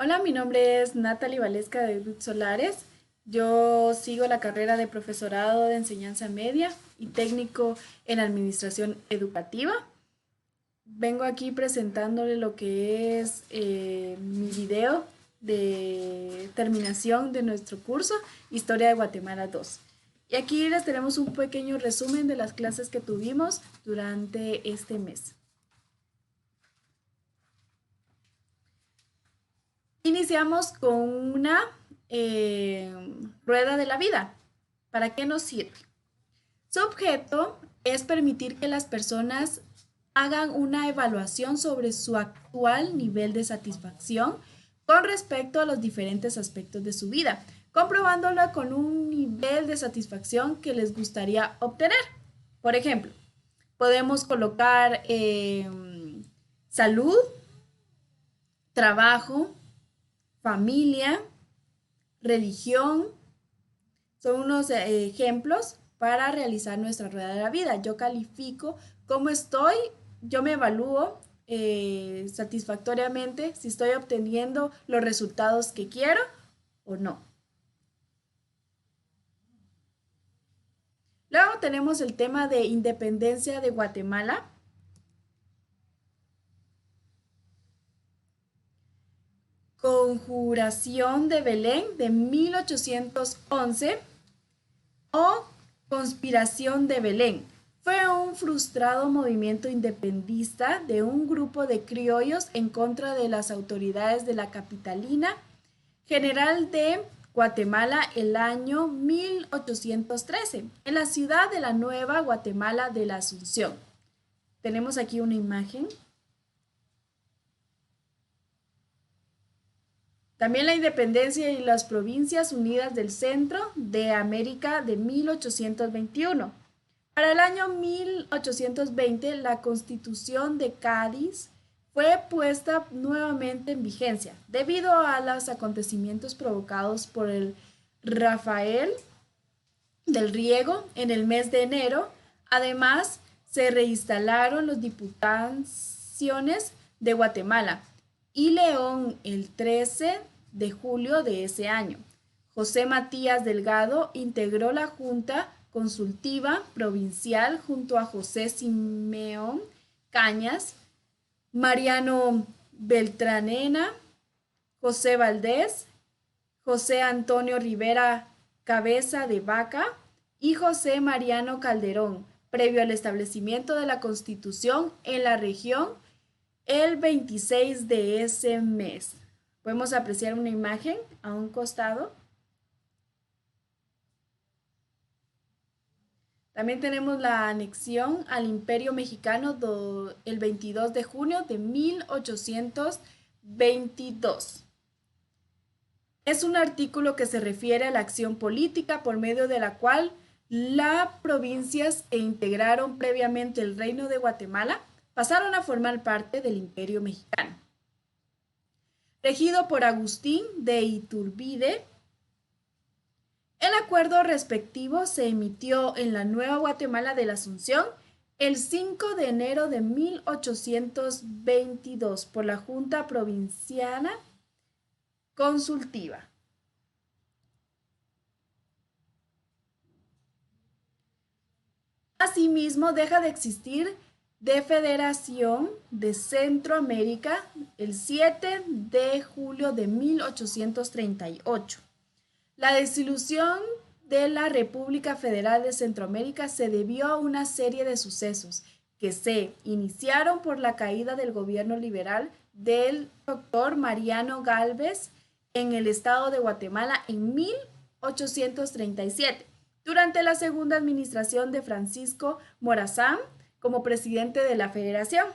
Hola, mi nombre es Natalie Valesca de Ruth Solares. Yo sigo la carrera de profesorado de enseñanza media y técnico en administración educativa. Vengo aquí presentándole lo que es mi video de terminación de nuestro curso Historia de Guatemala 2. Y aquí les tenemos un pequeño resumen de las clases que tuvimos durante este mes. Iniciamos con una eh, rueda de la vida. ¿Para qué nos sirve? Su objeto es permitir que las personas hagan una evaluación sobre su actual nivel de satisfacción con respecto a los diferentes aspectos de su vida, comprobándolo con un nivel de satisfacción que les gustaría obtener. Por ejemplo, podemos colocar salud, trabajo, familia, religión, son unos ejemplos para realizar nuestra rueda de la vida. Yo califico cómo estoy, yo me evalúo satisfactoriamente si estoy obteniendo los resultados que quiero o no. Luego tenemos el tema de independencia de Guatemala. Conjuración de Belén de 1811 o Conspiración de Belén. Fue un frustrado movimiento independentista de un grupo de criollos en contra de las autoridades de la capitalina general de Guatemala el año 1813, en la ciudad de la Nueva Guatemala de la Asunción. Tenemos aquí una imagen. También la independencia y las provincias unidas del centro de América de 1821. Para el año 1820, la Constitución de Cádiz fue puesta nuevamente en vigencia debido a los acontecimientos provocados por el Rafael del Riego en el mes de enero. Además, se reinstalaron las diputaciones de Guatemala y León el 13 de julio de ese año. José Matías Delgado integró la Junta Consultiva Provincial junto a José Simeón Cañas, Mariano Beltranena, José Valdés, José Antonio Rivera Cabeza de Vaca y José Mariano Calderón, previo al establecimiento de la Constitución en la región el 26 de ese mes. Podemos apreciar una imagen a un costado. También tenemos la anexión al Imperio Mexicano el 22 de junio de 1822. Es un artículo que se refiere a la acción política por medio de la cual las provincias que integraron previamente el Reino de Guatemala pasaron a formar parte del Imperio Mexicano. Regido por Agustín de Iturbide, el acuerdo respectivo se emitió en la Nueva Guatemala de la Asunción el 5 de enero de 1822 por la Junta Provinciana Consultiva. Asimismo, deja de existir de Federación de Centroamérica el 7 de julio de 1838. La disolución de la República Federal de Centroamérica se debió a una serie de sucesos que se iniciaron por la caída del gobierno liberal del doctor Mariano Gálvez en el estado de Guatemala en 1837, durante la segunda administración de Francisco Morazán como presidente de la Federación.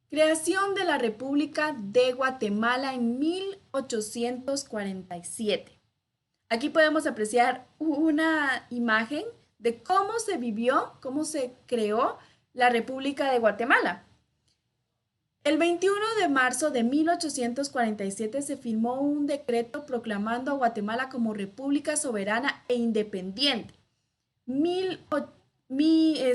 Creación de la República de Guatemala en 1847. Aquí podemos apreciar una imagen de cómo se vivió, cómo se creó la República de Guatemala. El 21 de marzo de 1847 se firmó un decreto proclamando a Guatemala como república soberana e independiente.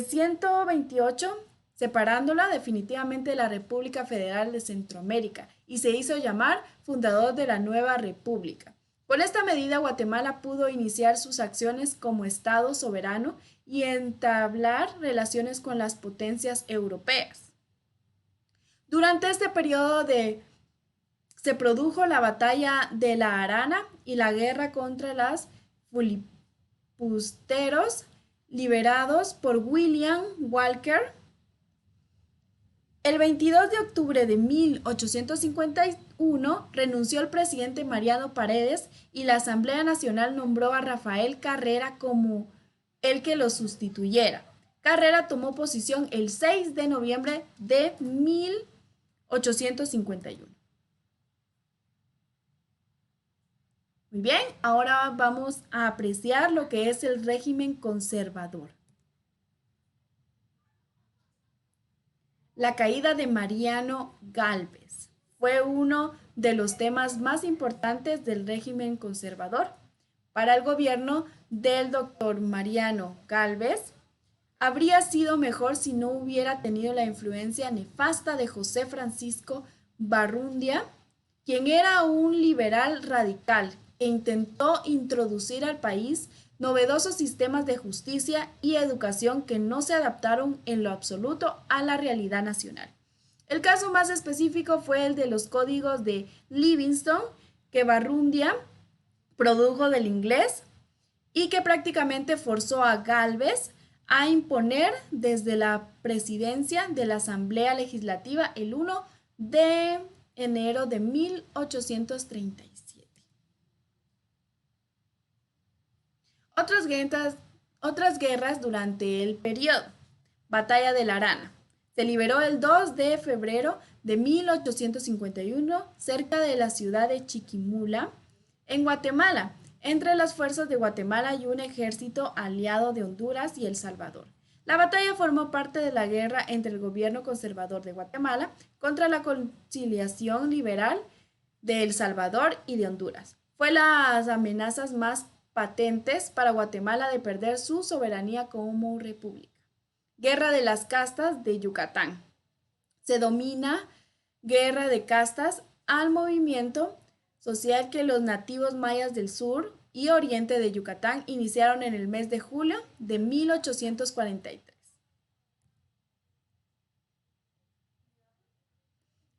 128 separándola definitivamente de la República Federal de Centroamérica, y se hizo llamar fundador de la nueva república. Con esta medida, Guatemala pudo iniciar sus acciones como Estado soberano y entablar relaciones con las potencias europeas. Durante este periodo se produjo la batalla de la Arana y la guerra contra los filibusteros liderados por William Walker. El 22 de octubre de 1851 renunció el presidente Mariano Paredes y la Asamblea Nacional nombró a Rafael Carrera como el que lo sustituyera. Carrera tomó posesión el 6 de noviembre de 1851. Muy bien, ahora vamos a apreciar lo que es el régimen conservador. La caída de Mariano Gálvez fue uno de los temas más importantes del régimen conservador. Para el gobierno del doctor Mariano Gálvez, habría sido mejor si no hubiera tenido la influencia nefasta de José Francisco Barrundia, quien era un liberal radical e intentó introducir al país novedosos sistemas de justicia y educación que no se adaptaron en lo absoluto a la realidad nacional. El caso más específico fue el de los códigos de Livingstone, que Barrundia produjo del inglés y que prácticamente forzó a Gálvez a imponer desde la presidencia de la Asamblea Legislativa el 1 de enero de 1837. Otras guerras durante el periodo. Batalla de la Arana. Se liberó el 2 de febrero de 1851 cerca de la ciudad de Chiquimula, en Guatemala, entre las fuerzas de Guatemala y un ejército aliado de Honduras y El Salvador. La batalla formó parte de la guerra entre el gobierno conservador de Guatemala contra la conciliación liberal de El Salvador y de Honduras. Fue las amenazas más patentes para Guatemala de perder su soberanía como república. Guerra de las castas de Yucatán. Se denomina guerra de castas al movimiento social que los nativos mayas del sur y oriente de Yucatán iniciaron en el mes de julio de 1843.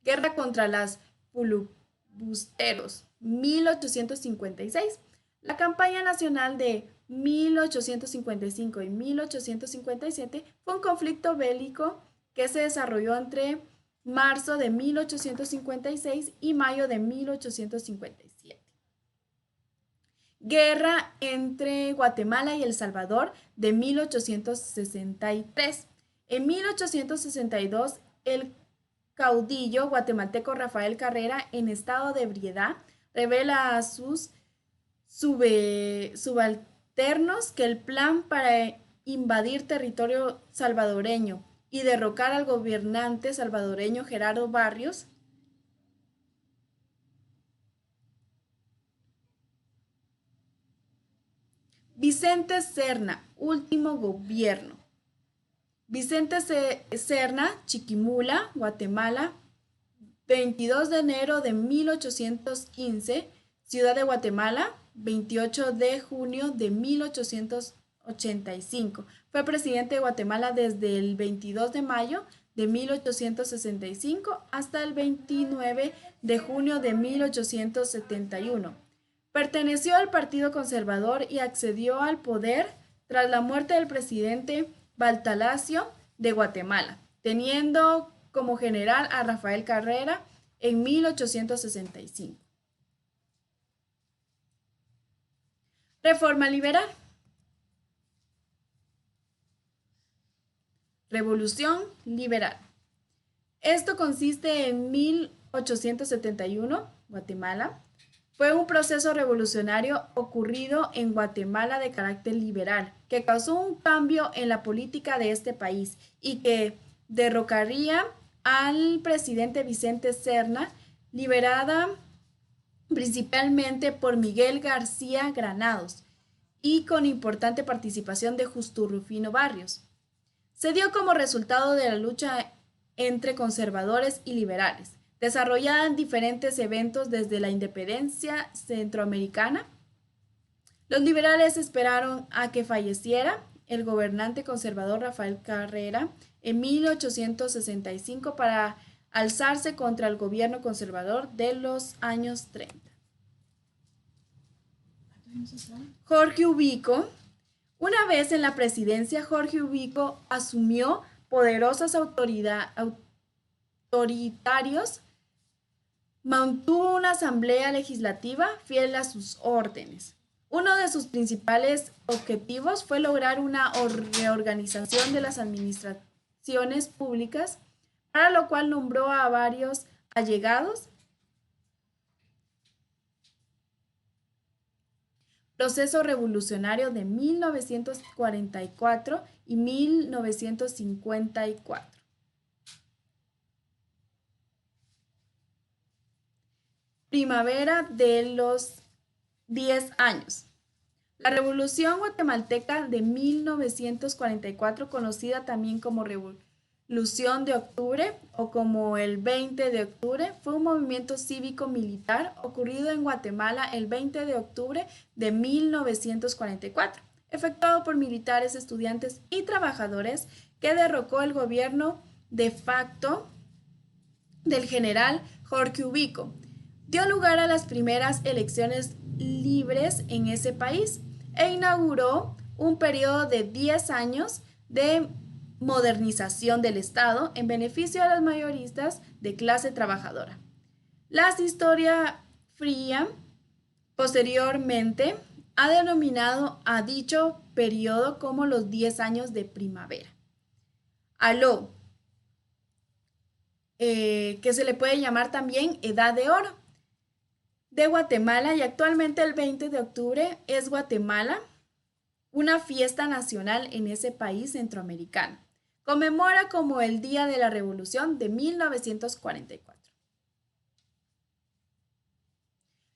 Guerra contra los filibusteros, 1856. La campaña nacional de 1855 y 1857 fue un conflicto bélico que se desarrolló entre marzo de 1856 y mayo de 1857. Guerra entre Guatemala y El Salvador de 1863. En 1862, el caudillo guatemalteco Rafael Carrera, en estado de ebriedad, revela a sus subalternos que el plan para invadir territorio salvadoreño y derrocar al gobernante salvadoreño Gerardo Barrios Vicente Serna, último gobierno. Vicente Serna, Chiquimula, Guatemala, 22 de enero de 1815, Ciudad de Guatemala, 28 de junio de 1885. Fue presidente de Guatemala desde el 22 de mayo de 1865 hasta el 29 de junio de 1871. Perteneció al Partido Conservador y accedió al poder tras la muerte del presidente Baltalacio de Guatemala, teniendo como general a Rafael Carrera en 1865. Reforma liberal. Revolución liberal. Esto consiste en 1871, Guatemala. Fue un proceso revolucionario ocurrido en Guatemala de carácter liberal, que causó un cambio en la política de este país y que derrocaría al presidente Vicente Serna, liberada principalmente por Miguel García Granados y con importante participación de Justo Rufino Barrios. Se dio como resultado de la lucha entre conservadores y liberales, desarrollada en diferentes eventos desde la independencia centroamericana. Los liberales esperaron a que falleciera el gobernante conservador Rafael Carrera en 1865 para alzarse contra el gobierno conservador de los años 30. Jorge Ubico. Una vez en la presidencia, Jorge Ubico asumió poderosos autoritarios, mantuvo una asamblea legislativa fiel a sus órdenes. Uno de sus principales objetivos fue lograr una reorganización de las administraciones públicas, para lo cual nombró a varios allegados. Proceso revolucionario de 1944 y 1954. Primavera de los 10 años. La Revolución Guatemalteca de 1944, conocida también como Revolución de Octubre o como el 20 de octubre, fue un movimiento cívico-militar ocurrido en Guatemala el 20 de octubre de 1944, efectuado por militares, estudiantes y trabajadores, que derrocó el gobierno de facto del general Jorge Ubico. Dio lugar a las primeras elecciones libres en ese país e inauguró un periodo de 10 años de modernización del Estado en beneficio de los mayoristas de clase trabajadora. La historia fría posteriormente ha denominado a dicho periodo como los 10 años de primavera. Aló, que se le puede llamar también Edad de Oro de Guatemala, y actualmente el 20 de octubre es Guatemala, una fiesta nacional en ese país centroamericano. Conmemora como el Día de la Revolución de 1944.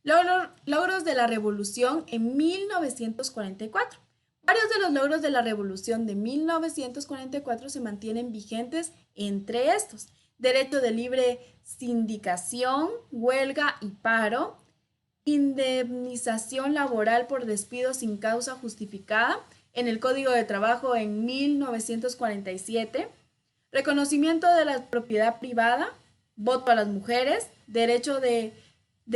Logros de la Revolución en 1944. Varios de los logros de la Revolución de 1944 se mantienen vigentes, entre estos: derecho de libre sindicación, huelga y paro, indemnización laboral por despido sin causa justificada en el Código de Trabajo en 1947, reconocimiento de la propiedad privada, voto a las mujeres, derecho de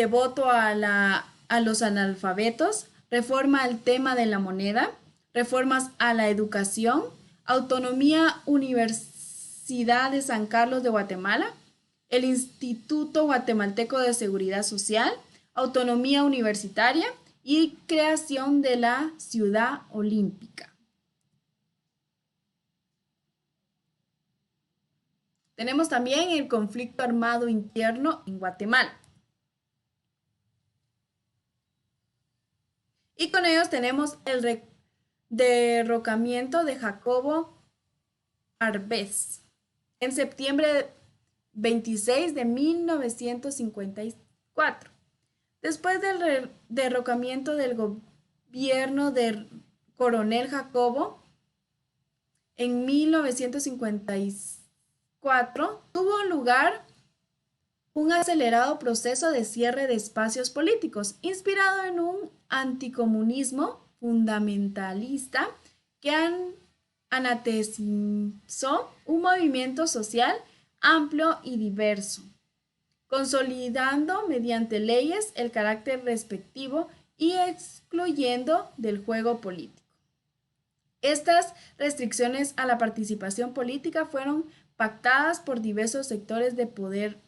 voto a los analfabetos, reforma al tema de la moneda, reformas a la educación, autonomía Universidad de San Carlos de Guatemala, el Instituto Guatemalteco de Seguridad Social, autonomía universitaria y creación de la Ciudad Olímpica. Tenemos también el conflicto armado interno en Guatemala. Y con ellos tenemos el derrocamiento de Jacobo Arbenz en septiembre 26 de 1954. Después del derrocamiento del gobierno del coronel Jacobo en 1954, tuvo lugar un acelerado proceso de cierre de espacios políticos, inspirado en un anticomunismo fundamentalista que anatemizó un movimiento social amplio y diverso, consolidando mediante leyes el carácter respectivo y excluyendo del juego político. Estas restricciones a la participación política fueron pactadas por diversos sectores de poder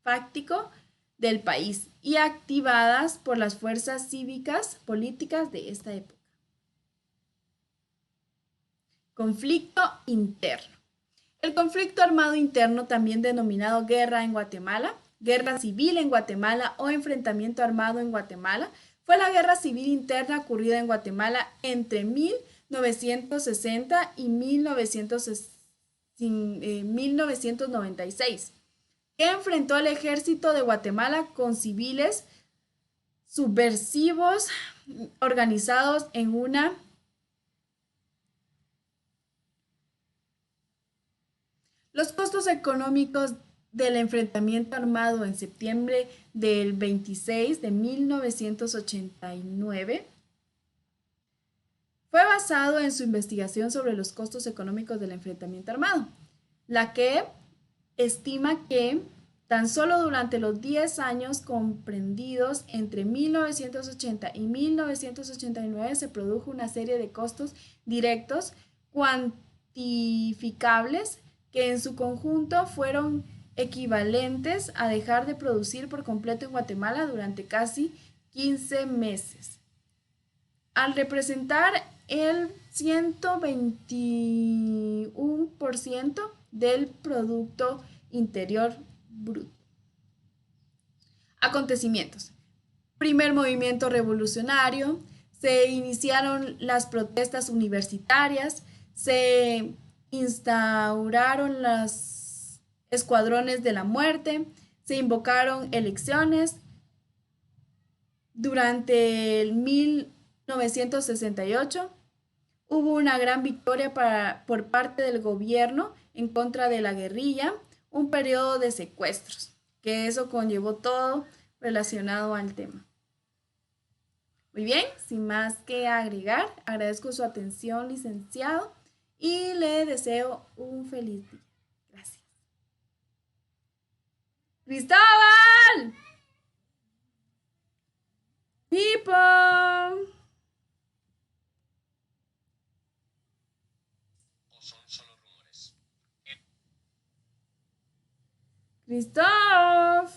fáctico del país y activadas por las fuerzas cívicas políticas de esta época. Conflicto interno. El conflicto armado interno, también denominado guerra en Guatemala, guerra civil en Guatemala o enfrentamiento armado en Guatemala, fue la guerra civil interna ocurrida en Guatemala entre 1960 y 1996, que enfrentó al ejército de Guatemala con civiles subversivos organizados en una Los costos económicos del enfrentamiento armado en septiembre del 26 de 1989 fue basado en su investigación sobre los costos económicos del enfrentamiento armado, la que estima que tan solo durante los 10 años comprendidos entre 1980 y 1989 se produjo una serie de costos directos cuantificables que en su conjunto fueron equivalentes a dejar de producir por completo en Guatemala durante casi 15 meses. Al representar el 121% del Producto Interior Bruto. Acontecimientos. Primer movimiento revolucionario, se iniciaron las protestas universitarias, se instauraron los escuadrones de la muerte, se invocaron elecciones. Durante el 1968 hubo una gran victoria por parte del gobierno en contra de la guerrilla, un periodo de secuestros, que eso conllevó todo relacionado al tema. Muy bien, sin más que agregar, agradezco su atención, licenciado, y le deseo un feliz día. Gracias. ¡Cristóbal! ¡Pipo! ¡Cristóbal!